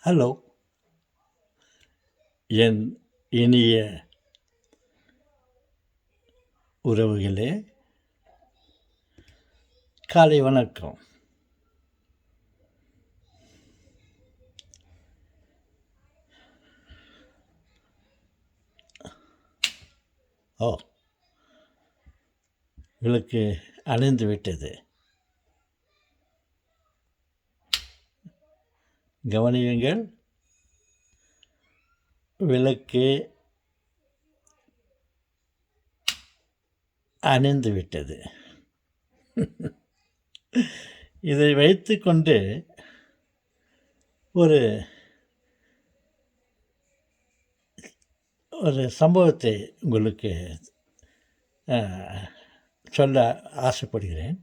Hello, என் இனிய உறவுகளே, காலை வணக்கம். விளக்கு அணைந்து விட்டது. கவனியுங்கள், விளக்கு அணைந்து விட்டது. இதை வைத்து கொண்டு ஒரு சம்பவத்தை உங்களுக்கு சொல்ல ஆசைப்படுகிறேன்.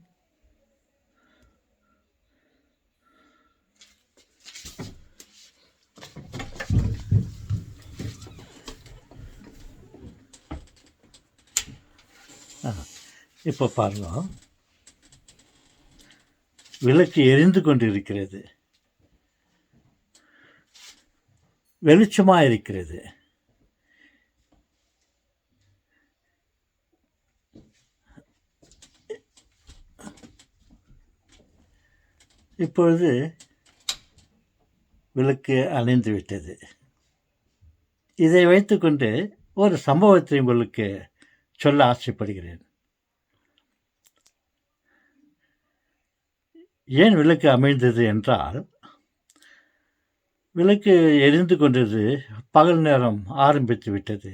இப்போ பாருங்க, விளக்கு எரிந்து கொண்டிருக்கிறது, வெளிச்சமாக இருக்கிறது. இப்பொழுது விளக்கு அணைந்து விட்டது. இதை வைத்துக்கொண்டு ஒரு சம்பவத்தை உங்களுக்கு சொல்ல ஆசைப்படுகிறேன். ஏன் விளக்கு அமைந்தது என்றால், விளக்கு எரிந்து கொண்டது, பகல் நேரம் ஆரம்பித்து விட்டது.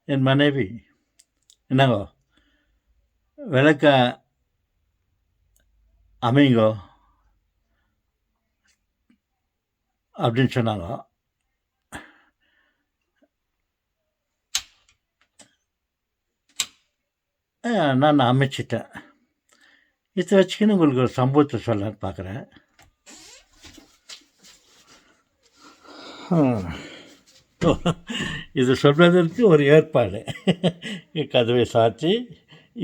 என் மனைவி, என்னங்கோ விளக்க அமைங்கோ அப்படின்னு சொன்னாங்க. நான் அமைச்சிட்டேன். இதை வச்சுக்கின்னு உங்களுக்கு ஒரு சம்பவத்தை சொல்லலான்னு பார்க்குறேன். இது சொல்வதற்கு ஒரு ஏற்பாடு. கதவை சாத்தி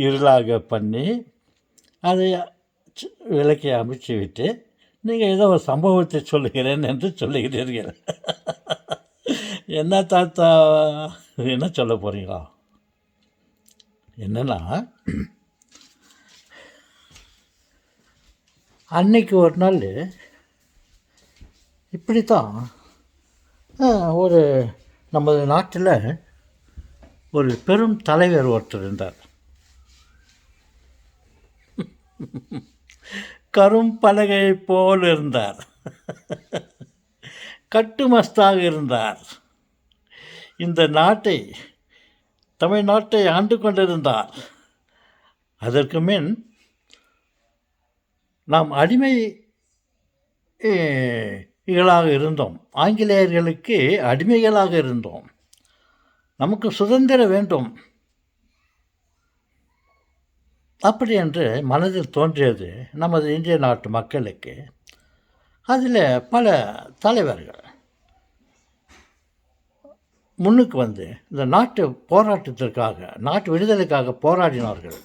இருளாக பண்ணி அதை விளக்கை அமைச்சு விட்டு நீங்கள் ஏதோ ஒரு சம்பவத்தை சொல்லுகிறேன் என்று சொல்லுகிறீர்கள். என்ன தாத்தா, என்ன சொல்ல போகிறீங்களா? என்னன்னா, அன்னைக்கு ஒரு நாள் இப்படித்தான் ஒரு நமது நாட்டில் ஒரு பெரும் தலைவர் ஒருத்தர் இருந்தார். கரும்பலகை போல் இருந்தார், கட்டுமஸ்தாக இருந்தார். இந்த நாட்டை, தமிழ்நாட்டை ஆண்டு கொண்டிருந்தார். அதற்கு முன் நாம் அடிமைகளாக இருந்தோம், ஆங்கிலேயர்களுக்கு அடிமைகளாக இருந்தோம். நமக்கு சுதந்திரம் வேண்டும் அப்படி என்று மனதில் தோன்றியது நமது இந்திய நாட்டு மக்களுக்கு. அதில் பல தலைவர்கள் முன்னுக்கு வந்து இந்த நாட்டு போராட்டத்திற்காக, நாட்டு விடுதலைக்காக போராடினார்கள்.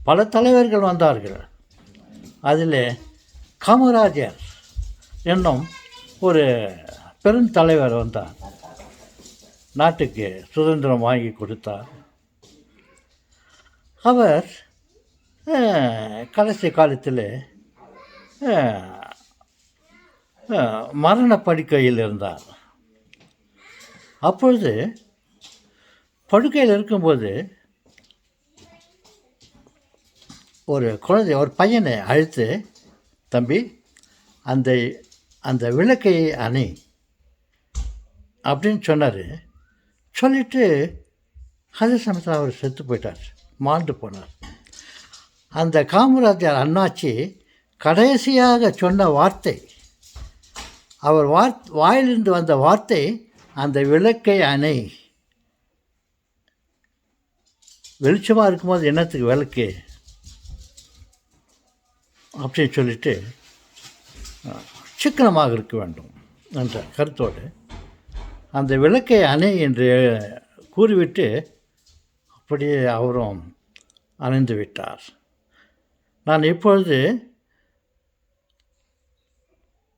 பல தலைவர்கள் வந்தார்கள். அதில் காமராஜர் என்னும் ஒரு பெரும் தலைவர் வந்தார், நாட்டுக்கு சுதந்திரம் வாங்கி கொடுத்தார். அவர் கடைசி காலத்தில் மரண படுக்கையில் இருந்தார். அப்பொழுது படுக்கையில் இருக்கும்போது ஒரு குழந்தை, ஒரு பையனை அழைத்து, தம்பி அந்த விளக்கை அணை அப்படின்னு சொன்னார். சொல்லிவிட்டு அதே சமயத்தில் அவர் செத்து போயிட்டார், மாண்டு போனார். அந்த காமராஜர் அண்ணாச்சி கடைசியாக சொன்ன வார்த்தை, அவர் வாயிலிருந்து வந்த வார்த்தை, அந்த விளக்கை அணை. வெளிச்சமாக இருக்கும்போது என்னத்துக்கு விளக்கு அப்படின்னு சொல்லிட்டு சிக்கனமாக இருக்க வேண்டும் என்ற கருத்தோடு அந்த விளக்கை அணை என்று கூறிவிட்டு அப்படியே அவரும் அணைந்து விட்டார். நான் இப்பொழுது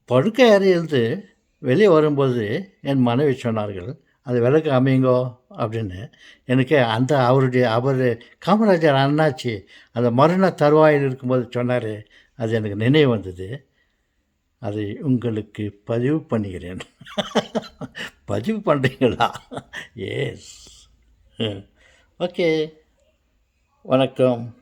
படுக்கை அறையிலிருந்து வெளியே வரும்போது என் மனைவி சொன்னார்கள், "அது விளக்கு அமையுங்கோ" அப்படின்னு. எனக்கு அவர் காமராஜர் அண்ணாச்சி அந்த மரண தருவாயில் இருக்கும்போது சொன்னார், அது எனக்கு நினைவு வந்தது. அதை உங்களுக்கு பதிவு பண்ணுகிறேன். பதிவு பண்ணுறீங்களா? எஸ். ஓகே. வணக்கம்.